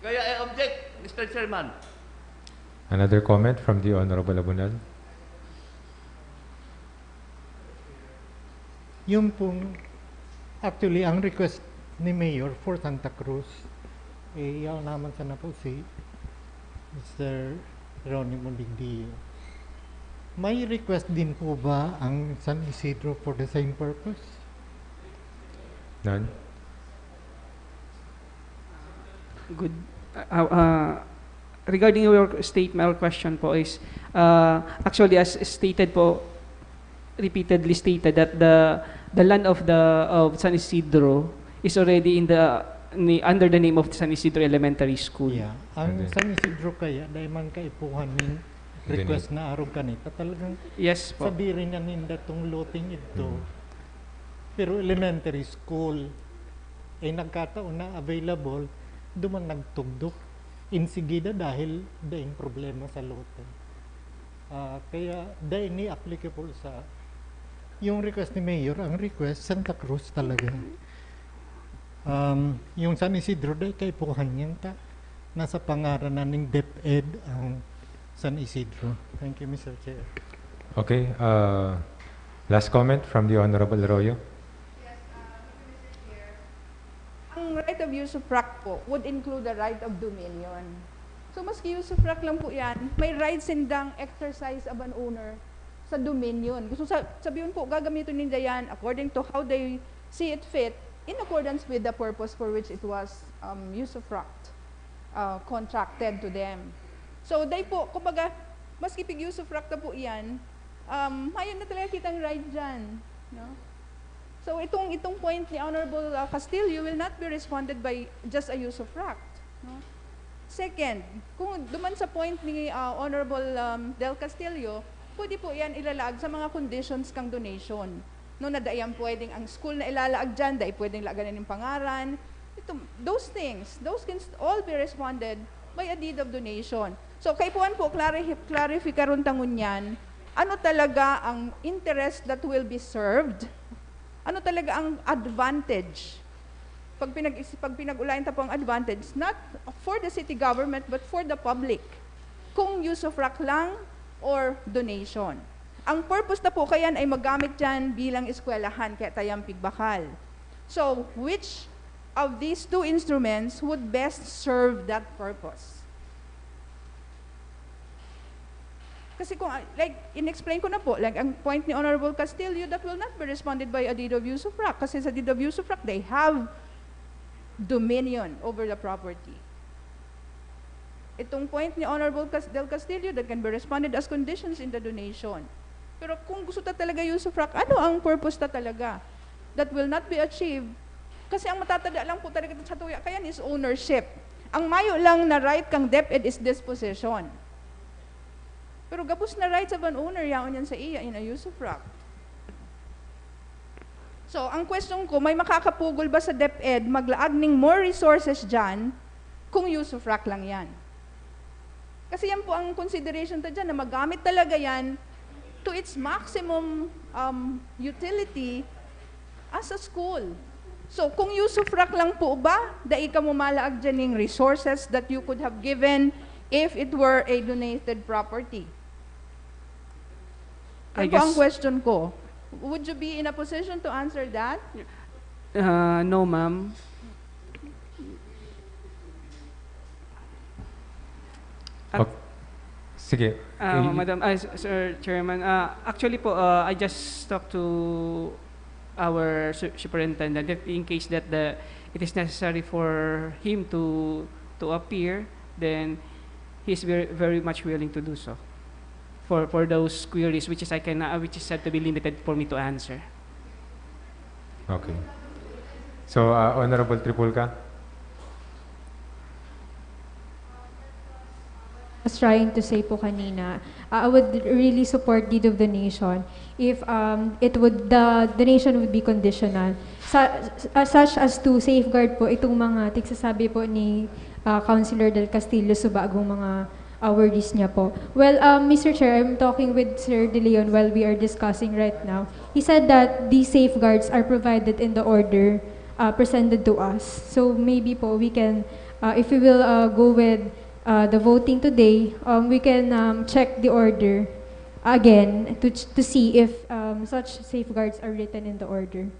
Kaya I object, Mr. Chairman. Another comment from the Honorable Abunal. Yung pong, actually, ang request ni Mayor for Santa Cruz, iyaw naman sana po si Mr. Ronimo Digdio. May request din po ba ang San Isidro for the same purpose? None? Good. Regarding your statement or question po is, actually as stated po, repeatedly stated that the land of San Isidro is already under the name of San Isidro Elementary School. Yeah. Ang San Isidro kaya, dahil man kaipuhan ng request na araw kanita, talagang Yes po. sabihin na ninda itong loting ito. Pero elementary school, ay nagkataon na available, duman nagtugdok. Insigida dahil daing problema sa lote. Kaya dahil ni applicable sa yung request ni Mayor, ang request Santa Cruz talaga. Yung San Isidro dahil kay puhan yan ta. Nasa pangaranan ng DepEd ang San Isidro. Thank you, Mr. Chair. Okay. Last comment from the Honorable Arroyo. Ang right of usufruct po would include the right of dominion. So maski usufruct lang po yan, may rights sindang exercise of an owner sa dominion. Gusto sabihin po, gagamitin nila yan according to how they see it fit in accordance with the purpose for which it was usufruct contracted to them. So they po, kumbaga, maski pig usufruct na po yan, mayroon na talaga kitang right dyan. No? So itong point ni Honorable Castillo will not be responded by just a usufruct. No? Second, kung duman sa point ni Honorable Del Castillo, pwede po yan ilalaag sa mga conditions kang donation. No, na dayan pwedeng ang school na ilalaag dyan, dahi pwedeng laganan ng pangaran. Those things, those can all be responded by a deed of donation. So kay puan po, clarifikaron tangon yan, ano talaga ang interest that will be served? Ano talaga ang advantage? Pag pinag-ulayan ta po ang advantage, not for the city government, but for the public. Kung usufruct lang or donation. Ang purpose na po kayan ay magamit dyan bilang eskwelahan, kaya tayang pigbakal. So, which of these two instruments would best serve that purpose? Kasi kung, like, in-explain ko na po, like, ang point ni Honorable Castillo, that will not be responded by a deed of usufruct. Kasi sa deed of usufruct, they have dominion over the property. Itong point ni Honorable Del Castillo, that can be responded as conditions in the donation. Pero kung gusto ta talaga usufruct, ano ang purpose ta talaga? That will not be achieved. Kasi ang matatada lang po talaga sa tuya, kaya is ownership. Ang mayo lang na right kang DepEd is disposition. Pero gapos na rights of an owner, yaon yan sa iya in a usufruct. So, ang question ko, may makakapugol ba sa DepEd maglaag ng more resources dyan kung usufruct lang yan? Kasi yan po ang consideration ta dyan, na magamit talaga yan to its maximum utility as a school. So, kung usufruct lang po ba, dai ka mo malaag dyan yung resources that you could have given if it were a donated property? I Yan po ang guess- question ko. Would you be in a position to answer that? No, ma'am. Ok- Sige. Madam, Sir Chairman, actually po, I just talked to our superintendent that in case that it is necessary for him to appear, then he's very much willing to do so for those queries which is said to be limited for me to answer. Okay. So, Honorable Tripulca? Was trying to say po kanina, I would really support deed of donation if the donation would be conditional, such as to safeguard po itong mga tigsasabi po ni Councilor Del Castillo sa bagong mga wordies niya po. Well, Mr. Chair, I'm talking with Sir De Leon while we are discussing right now. He said that these safeguards are provided in the order presented to us. So maybe po we can, if we will go with the voting today, we can check the order again to see if such safeguards are written in the order.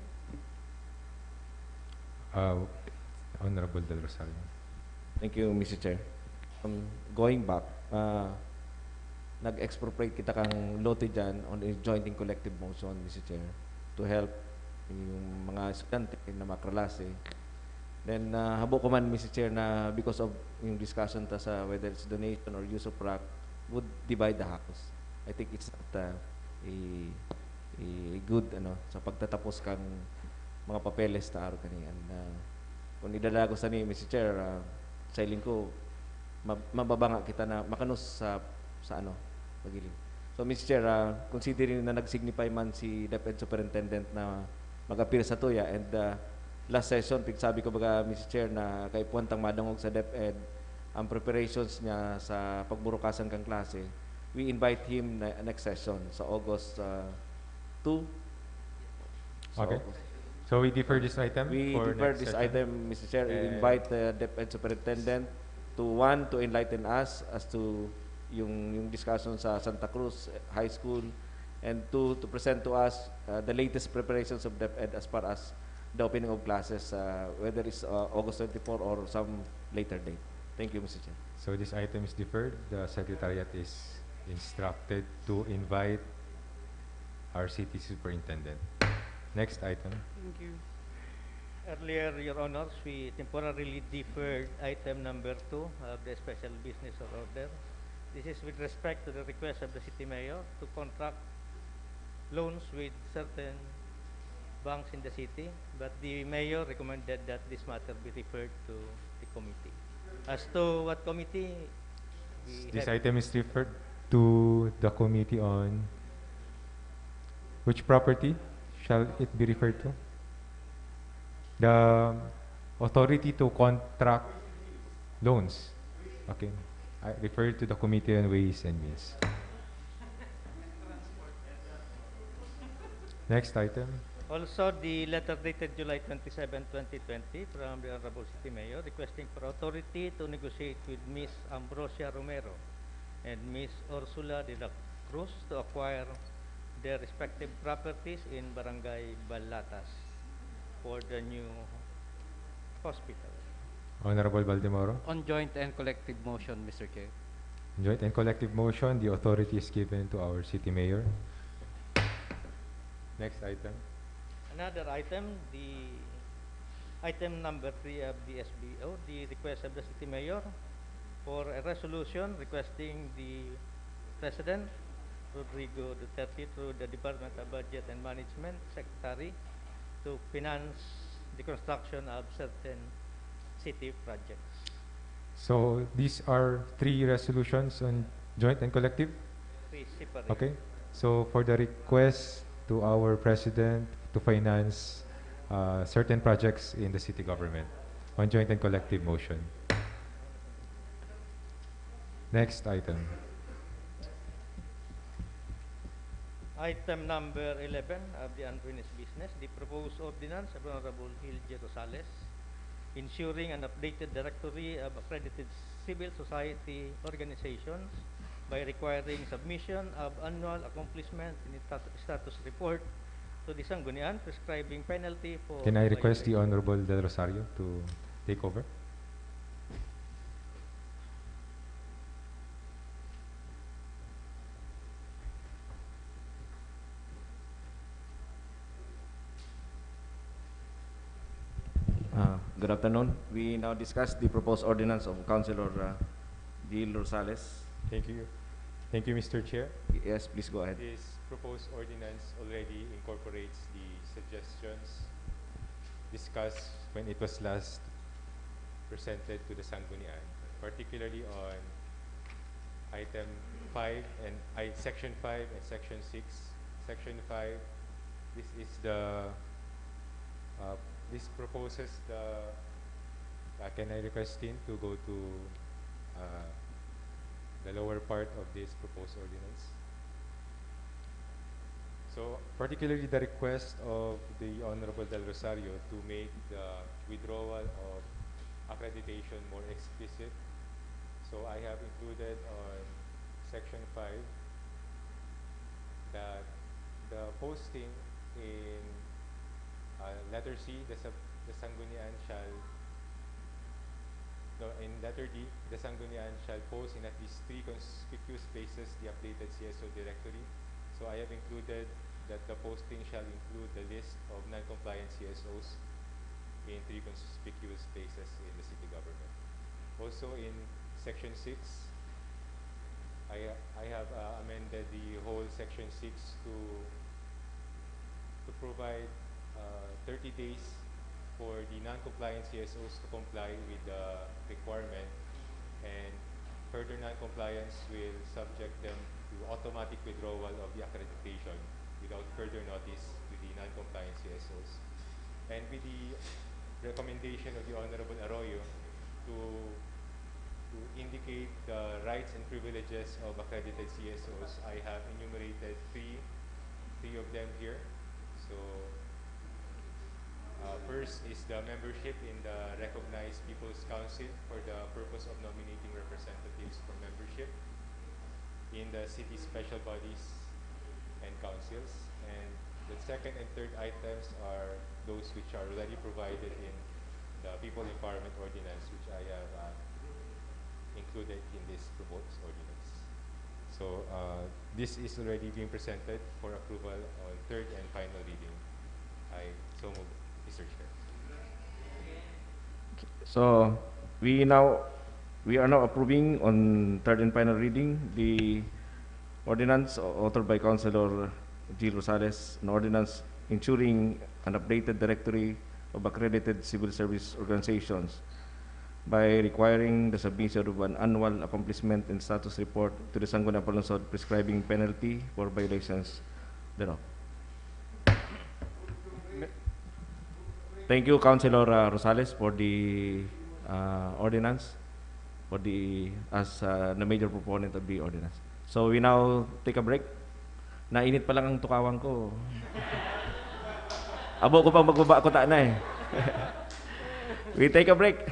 Honorable Del Rosario. Thank you, Mr. Chair. Going back, nag-expropriate kita kang lote dyan on a joint and collective motion, Mr. Chair, to help yung mga estudyante na makrelase. Then, habo ko man, Mr. Chair, na because of yung discussion ta sa whether it's donation or use of rock, would divide the hakos. I think it's not a good, sa pagtatapos kang mga papeles ta araw kaniyan. Kung idalago sa ni, Mr. Chair, sa iling ko, mababanga kita na makanus sa pagiling. So, Mr. Chair, considering na nag-signify man si DepEd Superintendent na mag-appear sa tuya, and last session, sabi ko baga, Mr. Chair, na kay puwantang madangog sa DepEd, ang preparations niya sa pagburukasan kang klase, we invite him na next session sa August 2. Okay. So we defer this item We for defer next this session. item, Mr. Chair. We invite the DepEd Superintendent to enlighten us as to yung discussion sa Santa Cruz High School, and to present to us the latest preparations of DepEd as far as the opening of classes, whether it's August 24 or some later date. Thank you, Mr. Chair. So this item is deferred. The Secretariat is instructed to invite our city superintendent. Next item. Thank you. Earlier, Your Honors, we temporarily deferred item number 2 of the special business order. This is with respect to the request of the City Mayor to contract loans with certain banks in the city, but the Mayor recommended that this matter be referred to the committee. As to what committee, This item is referred to the committee on which property shall it be referred to? The authority to contract loans. Okay. I refer to the Committee on Ways and Means. Next item. also the letter dated July 27, 2020 from the Honorable City Mayor requesting for authority to negotiate with Ms. Ambrosia Romero and Ms. Ursula de la Cruz to acquire their respective properties in Barangay Balatas for the new hospital. Honorable Baldemoro. On joint and collective motion, Mr. Chair. Joint and collective motion, the authority is given to our city mayor. Next item. Another item, the item number 3 of the SBO, the request of the City Mayor for a resolution requesting the President, Rodrigo Duterte, through the Department of Budget and Management Secretary, to finance the construction of certain city projects. So these are 3 resolutions on joint and collective? 3 separate. Okay. So for the request to our president to finance certain projects in the city government on joint and collective motion. Next item. item number 11 of the unfinished business, the proposed ordinance of Honorable Gil J. Rosales, ensuring an updated directory of accredited civil society organizations by requiring submission of annual accomplishment in status report to the Sangguniang, prescribing penalty for Can I request the violation. Honorable Del Rosario to take over? Good afternoon. We now discuss the proposed ordinance of Councilor Gil Rosales. Thank you. Thank you, Mr. Chair. Yes, please go ahead. This proposed ordinance already incorporates the suggestions discussed when it was last presented to the Sangguniang, particularly on item 5 and section 5 and section 6. Section 5, this is the this proposes the can I request him to go to the lower part of this proposed ordinance? So particularly the request of the Honorable Del Rosario to make the withdrawal of accreditation more explicit. So I have included on section 5 that the posting in letter C, the Sangguniang shall, no, in letter D, the Sangguniang shall post in at least 3 conspicuous places the updated CSO directory. So I have included that the posting shall include the list of non-compliant CSOs in 3 conspicuous places in the city government. Also in section 6, I have amended the whole section 6 to provide 30 days for the non-compliant CSOs to comply with the requirement, and further non-compliance will subject them to automatic withdrawal of the accreditation without further notice to the non-compliant CSOs. And with the recommendation of the Honorable Arroyo to indicate the rights and privileges of accredited CSOs, I have enumerated three of them here. So first is the membership in the recognized People's Council for the purpose of nominating representatives for membership in the city special bodies and councils. And the second and third items are those which are already provided in the People Empowerment Ordinance, which I have included in this proposed ordinance. So this is already being presented for approval on third and final reading. I so move, Mr. Chair. So we are now approving on third and final reading the ordinance authored by Councilor Gil Rosales, an ordinance ensuring an updated directory of accredited civil service organizations by requiring the submission of an annual accomplishment and status report to the Sangguniang Palunsod, prescribing penalty for violations thereof. Thank you, Councilor Rosales, for the ordinance, as the major proponent of the ordinance. So we now take a break. Nainit pa lang ang tukawang ko. Abo ko pang magbaba ko ta na eh. We take a break.